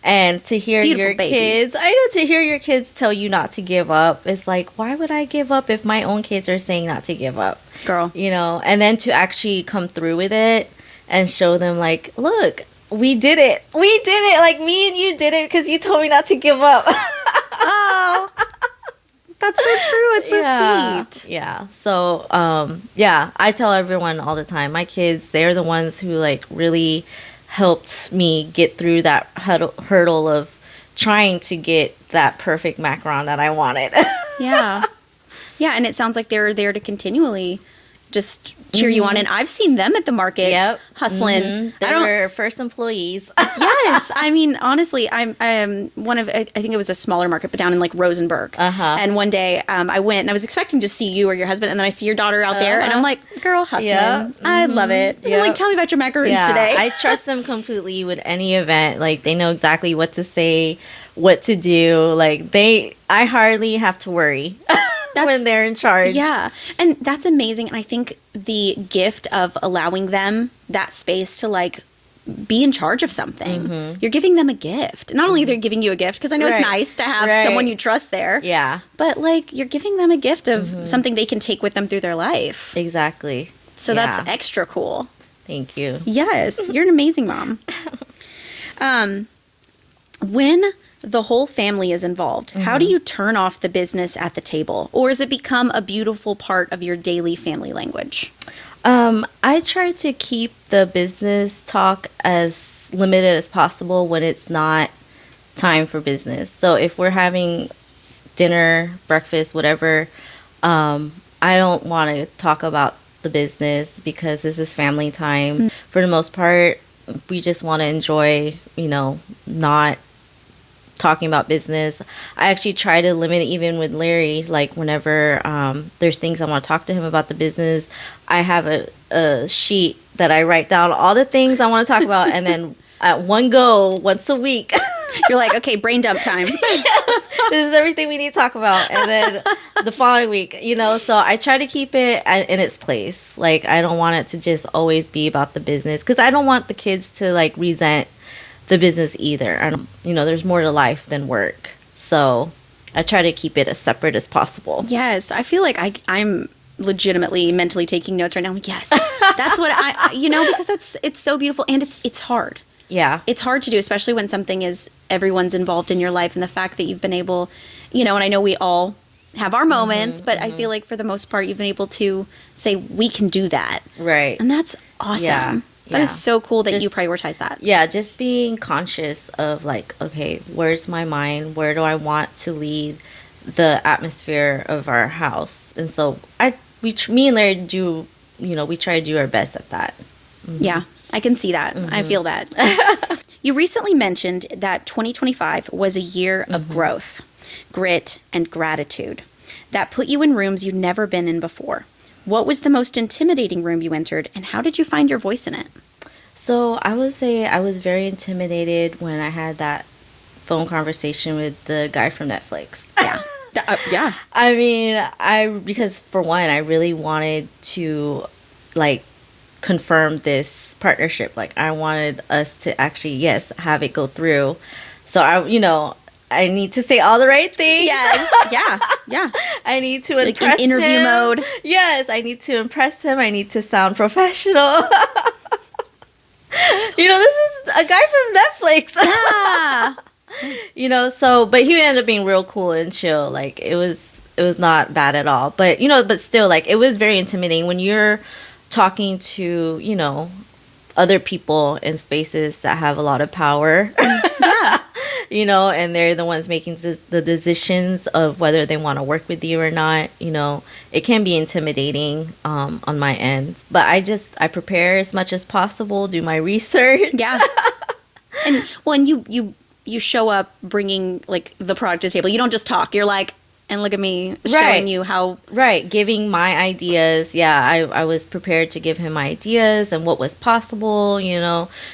And to hear your kids, to hear your kids tell you not to give up, it's like, why would I give up if my own kids are saying not to give up? Girl. You know, and then to actually come through with it and show them, like, look, we did it. We did it. Like, me and you did it because you told me not to give up. Oh. That's so true. It's so sweet. Yeah. So, I tell everyone all the time, my kids, they're the ones who, like, really helped me get through that hurdle of trying to get that perfect macaron that I wanted. Yeah. Yeah. And it sounds like they're there to continually just cheer you on. And I've seen them at the markets hustling. They were first employees. Yes. I mean, honestly, I'm one of, I think it was a smaller market, but down in like Rosenberg. And one day I went and I was expecting to see you or your husband, and then I see your daughter out there and I'm like, girl, hustling. I love it. You're like, tell me about your macaroons today. I trust them completely with any event. Like, they know exactly what to say, what to do. Like, I hardly have to worry. When they're in charge. Yeah. And that's amazing. And I think the gift of allowing them that space to, like, be in charge of something. You're giving them a gift. Not only they're giving you a gift, because I know it's nice to have someone you trust there. Yeah. But like you're giving them a gift of something they can take with them through their life. Exactly. So that's extra cool. Thank you. Yes, you're an amazing mom. When the whole family is involved, how do you turn off the business at the table? Or has it become a beautiful part of your daily family language? I try to keep the business talk as limited as possible when it's not time for business. So if we're having dinner, breakfast, whatever, I don't want to talk about the business because this is family time. For the most part, we just want to enjoy, not talking about business. I actually try to limit it even with Larry. Like whenever there's things I want to talk to him about the business, I have a sheet that I write down all the things I want to talk about, and then at one go, once a week, you're like, okay, brain dump time. Yes, this is everything we need to talk about, and then the following week, so I try to keep it in its place. Like I don't want it to just always be about the business, because I don't want the kids to like resent the business either. And there's more to life than work, so I try to keep it as separate as possible. Yes, I feel like I'm legitimately mentally taking notes right now. I'm like, yes, that's what because it's so beautiful, and it's hard. Yeah, it's hard to do, especially when everyone's involved in your life, and the fact that you've been able, and I know we all have our moments, but I feel like for the most part you've been able to say we can do that, right? And that's awesome. Yeah. That is so cool that you prioritize that. Yeah, just being conscious of like, okay, where's my mind? Where do I want to lead the atmosphere of our house? And so me and Larry do, we try to do our best at that. Yeah, I can see that. I feel that. You recently mentioned that 2025 was a year of growth, grit, and gratitude that put you in rooms you'd never been in before. What was the most intimidating room you entered, and how did you find your voice in it? So I would say I was very intimidated when I had that phone conversation with the guy from Netflix. Yeah. Yeah. I mean, because for one, I really wanted to like confirm this partnership. Like I wanted us to actually, yes, have it go through. So I need to say all the right things. Yes. Yeah. I need to impress in interview him. mode. Yes, I need to impress him. I need to sound professional. This is a guy from Netflix. Yeah. But he ended up being real cool and chill. Like it was not bad at all. But but still, like it was very intimidating when you're talking to, other people in spaces that have a lot of power. Yeah. And they're the ones making the decisions of whether they want to work with you or not. It can be intimidating on my end. But I prepare as much as possible, do my research. Yeah. And you show up bringing like the product to the table. You don't just talk. You're like, and look at me showing you how. Right. Giving my ideas. Yeah. I was prepared to give him my ideas and what was possible,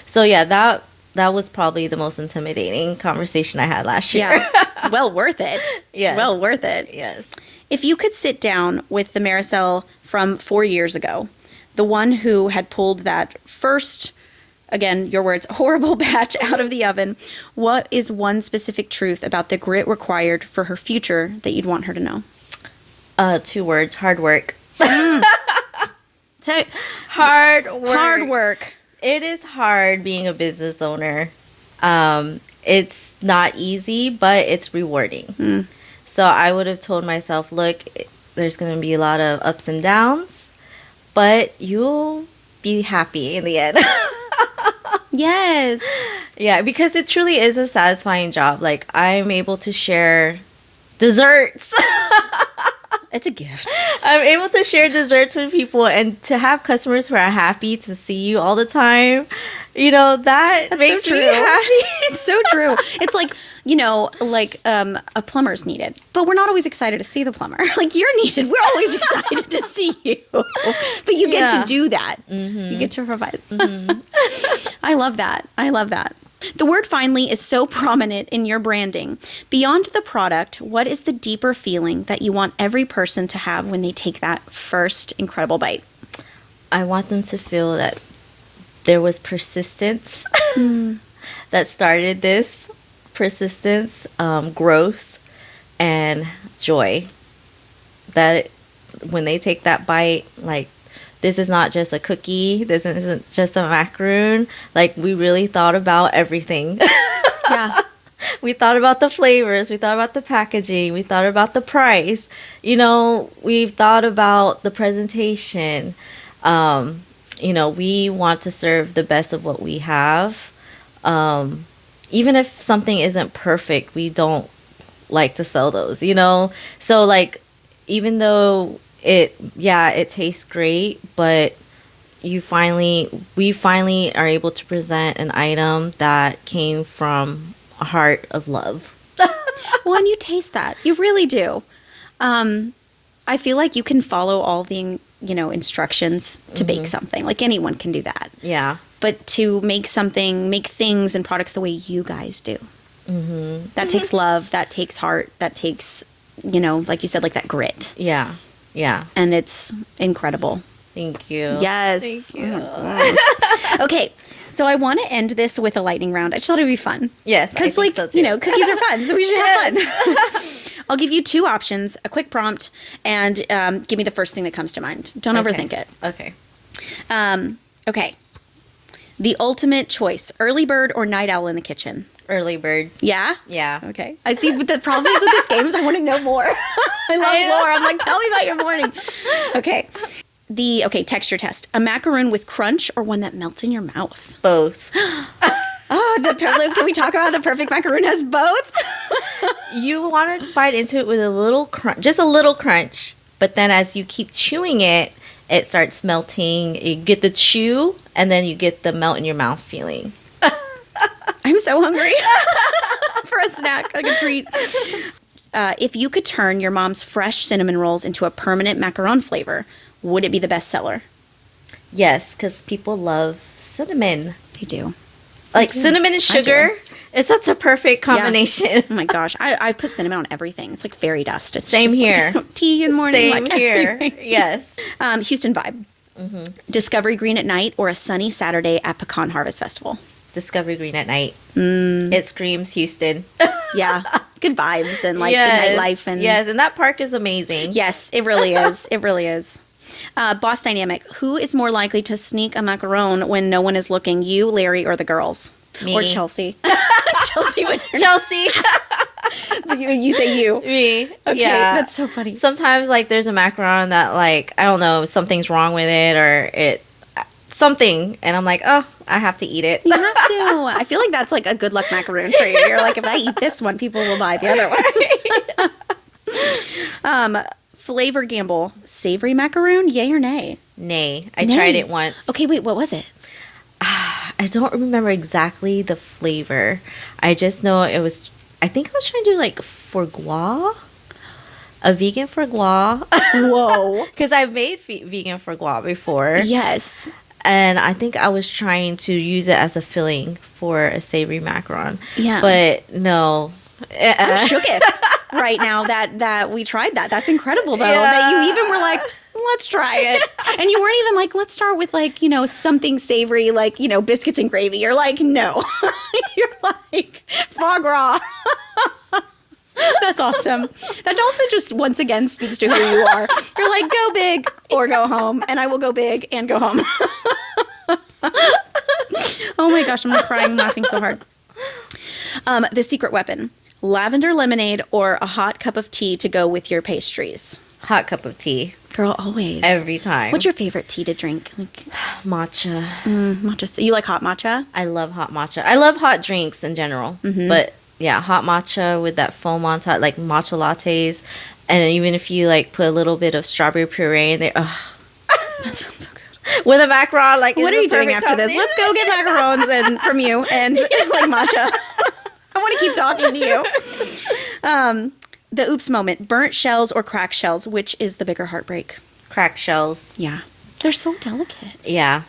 So yeah, that was probably the most intimidating conversation I had last year. Yeah. Well worth it. Yes. Well worth it. Yes. If you could sit down with the Maricel from 4 years ago, the one who had pulled that first, again, your words, horrible batch out of the oven, what is one specific truth about the grit required for her future that you'd want her to know? 2 words, hard work. So, hard work. Hard work. It is hard being a business owner. It's not easy, but it's rewarding. So I would have told myself, look, there's going to be a lot of ups and downs, but you'll be happy in the end. Yes. Yeah, because it truly is a satisfying job. Like I'm able to share desserts. It's a gift. I'm able to share desserts with people and to have customers who are happy to see you all the time. That makes me happy. It's so true. It's like, a plumber's needed, but we're not always excited to see the plumber. Like you're needed. We're always excited to see you, but you get to do that. You get to provide. I love that. The word finally is so prominent in your branding. Beyond the product, what is the deeper feeling that you want every person to have when they take that first incredible bite? I want them to feel that there was persistence that started this. Persistence, growth, and joy. That when they take that bite, like, this is not just a cookie, this isn't just a macaroon. Like, we really thought about everything. Yeah. We thought about the flavors, we thought about the packaging, we thought about the price. You know, we've thought about the presentation. You know, we want to serve the best of what we have. Even if something isn't perfect, we don't like to sell those, you know? So, like, even though it tastes great, but we finally are able to present an item that came from a heart of love. Well, and you taste that. You really do. I feel like you can follow all the, instructions to bake something. Like, anyone can do that. Yeah. But to make things and products the way you guys do, that takes love, that takes heart, that takes, like you said, like that grit. Yeah. Yeah. And it's incredible. Thank you. Yes. Thank you. Okay. So I want to end this with a lightning round. I just thought it would be fun. Yes. Because, like, so too. Cookies are fun. So we should have fun. I'll give you 2 options, a quick prompt, and give me the first thing that comes to mind. Don't overthink it. Okay. Okay. The ultimate choice, early bird or night owl in the kitchen? Early bird. Yeah? Yeah. Okay. I see, but the problem is with this game is I want to know more. I love lore. I'm like, tell me about your morning. Okay. Texture test. A macaroon with crunch or one that melts in your mouth? Both. Can we talk about the perfect macaroon has both? You want to bite into it with a little crunch, just a little crunch. But then as you keep chewing it, it starts melting. You get the chew, and then you get the melt in your mouth feeling. I'm so hungry for a snack, like a treat. If you could turn your mom's fresh cinnamon rolls into a permanent macaron flavor, would it be the best seller? Yes, because people love cinnamon. They do. Like, cinnamon and sugar. It's such a perfect combination. Yeah. Oh my gosh. I put cinnamon on everything. It's like fairy dust. It's Same just here. Like, tea in the morning. Same here. Yes. Houston vibe. Discovery Green at night or a sunny Saturday at Pecan Harvest Festival? Discovery Green at night. It screams Houston. Yeah. Good vibes and like the nightlife. And yes, and that park is amazing. Yes, it really is. It really is. Boss dynamic. Who is more likely to sneak a macaron when no one is looking? You, Larry, or the girls? Me. Or Chelsea? Chelsea. Chelsea. You say you. Me. Okay, yeah. That's so funny. Sometimes, like, there's a macaron that, like, I don't know, something's wrong with it or something, and I'm like, oh, I have to eat it. You have to. I feel like that's like a good luck macaroon for you. You're like, if I eat this one, people will buy the other ones. Flavor gamble. Savory macaroon, yay or nay? Nay. I tried it once. Okay, wait, what was it? I don't remember exactly the flavor. I just know I think I was trying to do like fourgras. A vegan fourgras. Whoa. Because I've made vegan fourgras before. Yes. And I think I was trying to use it as a filling for a savory macaron. Yeah. But no. I'm shooketh right now that we tried that. That's incredible, though. Yeah. That you even were like, let's try it. And you weren't even like, let's start with like, something savory, like, biscuits and gravy. You're like, no. You're like, foie gras. That's awesome. That also just once again speaks to who you are. You're like, go big or go home. And I will go big and go home. Oh my gosh, I'm not crying. I'm laughing so hard. The secret weapon. Lavender lemonade or a hot cup of tea to go with your pastries? Hot cup of tea. Girl, always. Every time. What's your favorite tea to drink? Like matcha. Matcha. You like hot matcha? I love hot matcha. I love hot drinks in general. But yeah, hot matcha with that foam on top, like matcha lattes. And even if you like put a little bit of strawberry puree in there. That sounds so good. With a macaron, like, what are you doing after this? Let's go get macarons from you and like matcha. I want to keep talking to you. The oops moment. Burnt shells or cracked shells. Which is the bigger heartbreak? Cracked shells. Yeah. They're so delicate. Yeah.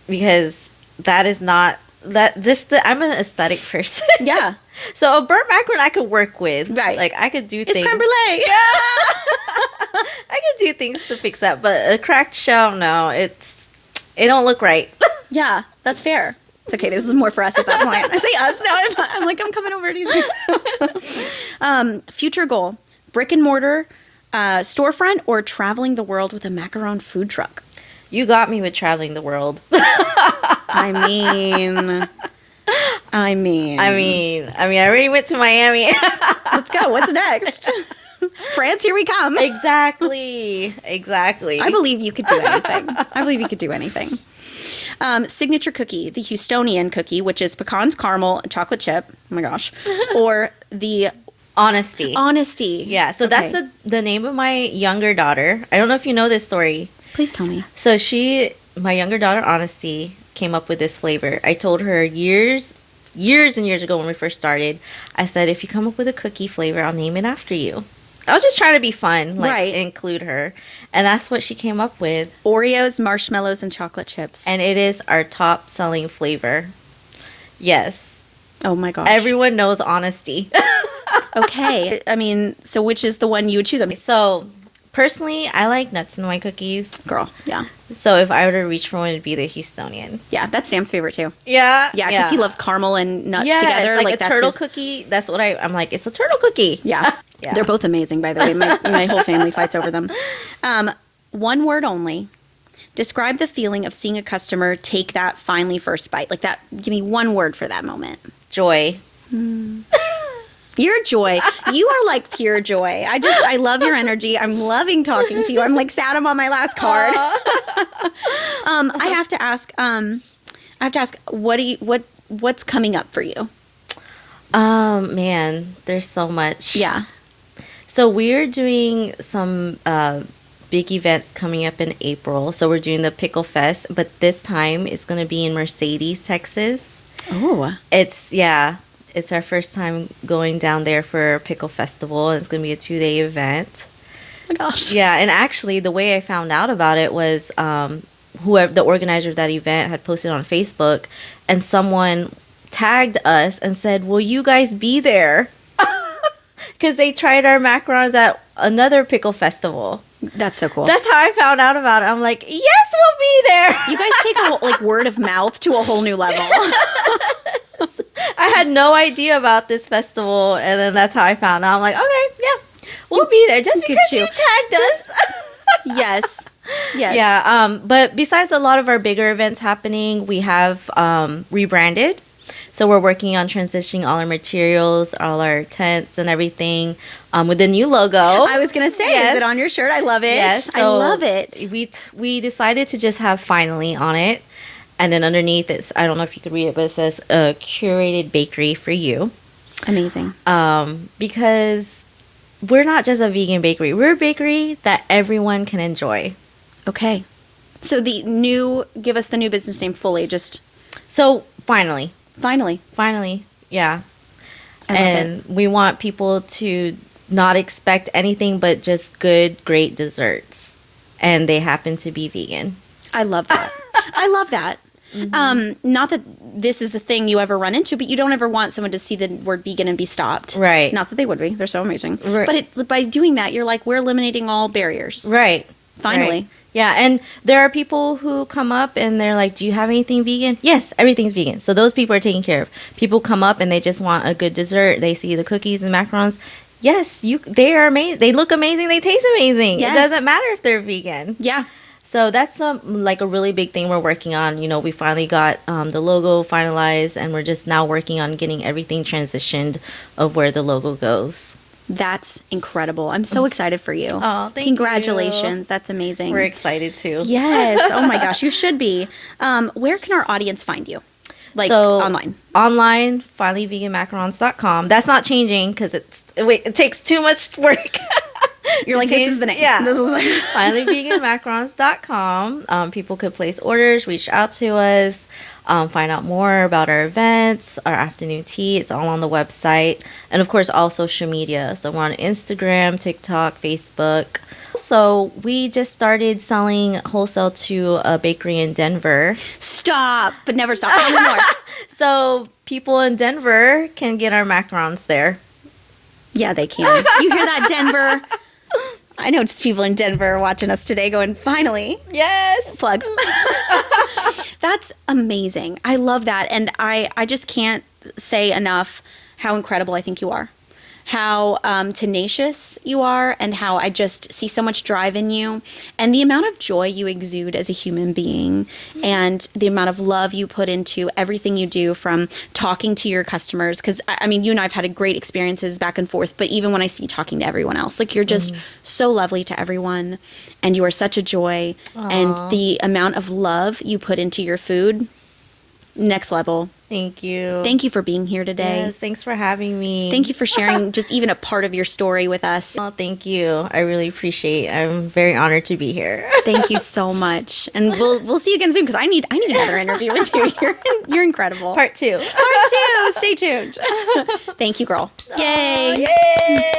Because that is not... I'm an aesthetic person. Yeah. So a burnt macaron I could work with. Right. Like, I could do things. It's creme brulee. I could do things to fix that. But a cracked shell, no. It don't look right. Yeah, that's fair. It's okay. This is more for us at that point. I say us now. I'm like, I'm coming over to you. Future goal: brick and mortar, storefront, or traveling the world with a macaron food truck. You got me with traveling the world. I already went to Miami. Let's go. What's next? France, here we come. Exactly. I believe you could do anything. Signature cookie, the Houstonian cookie, which is pecans, caramel, and chocolate chip. Oh my gosh. Or the Honesty. Yeah. So that's the name of my younger daughter. I don't know if you know this story. Please tell me. So my younger daughter, Honesty, came up with this flavor. I told her years and years ago when we first started, I said, if you come up with a cookie flavor, I'll name it after you. I was just trying to be fun, include her. And that's what she came up with. Oreos, marshmallows, and chocolate chips. And it is our top selling flavor. Yes. Oh my gosh. Everyone knows Honesty. Okay. I mean, so which is the one you would choose? So, personally, I like nuts in my cookies. Girl, yeah. So if I were to reach for one, it'd be the Houstonian. Yeah, that's Sam's favorite too. Yeah. Yeah, because he loves caramel and nuts together. It's like a turtle cookie. That's what I'm like, it's a turtle cookie. Yeah. Yeah. They're both amazing, by the way. My whole family fights over them. One word only. Describe the feeling of seeing a customer take that finally first bite. Like that, give me one word for that moment. Joy. You're joy. You are like pure joy. I love your energy. I'm loving talking to you. I'm like sad I'm on my last card. I have to ask, what's coming up for you? Man, there's so much. Yeah. So we're doing some big events coming up in April. So we're doing the Pickle Fest, but this time it's going to be in Mercedes, Texas. Oh. It's our first time going down there for a pickle festival. It's going to be a 2-day event. Oh my gosh. Yeah, and actually the way I found out about it was whoever the organizer of that event had posted on Facebook, and someone tagged us and said, will you guys be there? Because they tried our macarons at another pickle festival. That's so cool. That's how I found out about it. I'm like, yes, we'll be there. You guys take a whole, word of mouth to a whole new level. I had no idea about this festival, and then that's how I found out. I'm like, okay, yeah, we'll be there just because you tagged us. Yes. Yeah. But besides a lot of our bigger events happening, we have rebranded. So we're working on transitioning all our materials, all our tents and everything with the new logo. I was going to say, is it on your shirt? I love it. Yes, so I love it. We decided to just have Finally on it. And then underneath it, I don't know if you could read it, but it says a curated bakery for you. Amazing. Because we're not just a vegan bakery. We're a bakery that everyone can enjoy. Okay. So give us the new business name fully. So Finally. Finally. Yeah. And we want people to not expect anything but just good, great desserts. And they happen to be vegan. I love that. I love that. Mm-hmm. Not that this is a thing you ever run into, but you don't ever want someone to see the word vegan and be stopped. Right. Not that they would be. They're so amazing. Right. But by doing that, you're like, we're eliminating all barriers. Right. Finally. Right. Yeah. And there are people who come up and they're like, do you have anything vegan? Yes, everything's vegan. So those people are taken care of. People come up and they just want a good dessert. They see the cookies and macarons. Yes, they are amazing. They look amazing. They taste amazing. Yes. It doesn't matter if they're vegan. Yeah. So that's like a really big thing we're working on. You know, we finally got the logo finalized, and we're just now working on getting everything transitioned of where the logo goes. That's incredible. I'm so excited for you. Oh, thank Congratulations. You. That's amazing. We're excited too. Yes. Oh my gosh, you should be. Where can our audience find you? Like online. Online, finallyveganmacarons.com. That's not changing because it takes too much work. You're like, this is the name. Yeah. This is finallyveganmacarons.com. People could place orders, reach out to us, find out more about our events, our afternoon tea. It's all on the website. And of course, all social media. So we're on Instagram, TikTok, Facebook. So we just started selling wholesale to a bakery in Denver. Stop, but never stop. Tell me more. So people in Denver can get our macarons there. Yeah, they can. You hear that, Denver? I know it's people in Denver watching us today going, finally. Yes. Plug. That's amazing. I love that. And I just can't say enough how incredible I think you are. How tenacious you are, and how I just see so much drive in you, and the amount of joy you exude as a human being, and the amount of love you put into everything you do, from talking to your customers. Because, I mean, you and I have had great experiences back and forth, but even when I see you talking to everyone else, like, you're just so lovely to everyone, and you are such a joy. Aww. And the amount of love you put into your food, next level. Thank you. Thank you for being here today. Yes, thanks for having me. Thank you for sharing just even a part of your story with us. Oh, thank you. I really appreciate it. I'm very honored to be here. Thank you so much. And we'll see you again soon, because I need another interview with you. You're incredible. Part 2. Part 2. Stay tuned. Thank you, girl. Yay. Yay.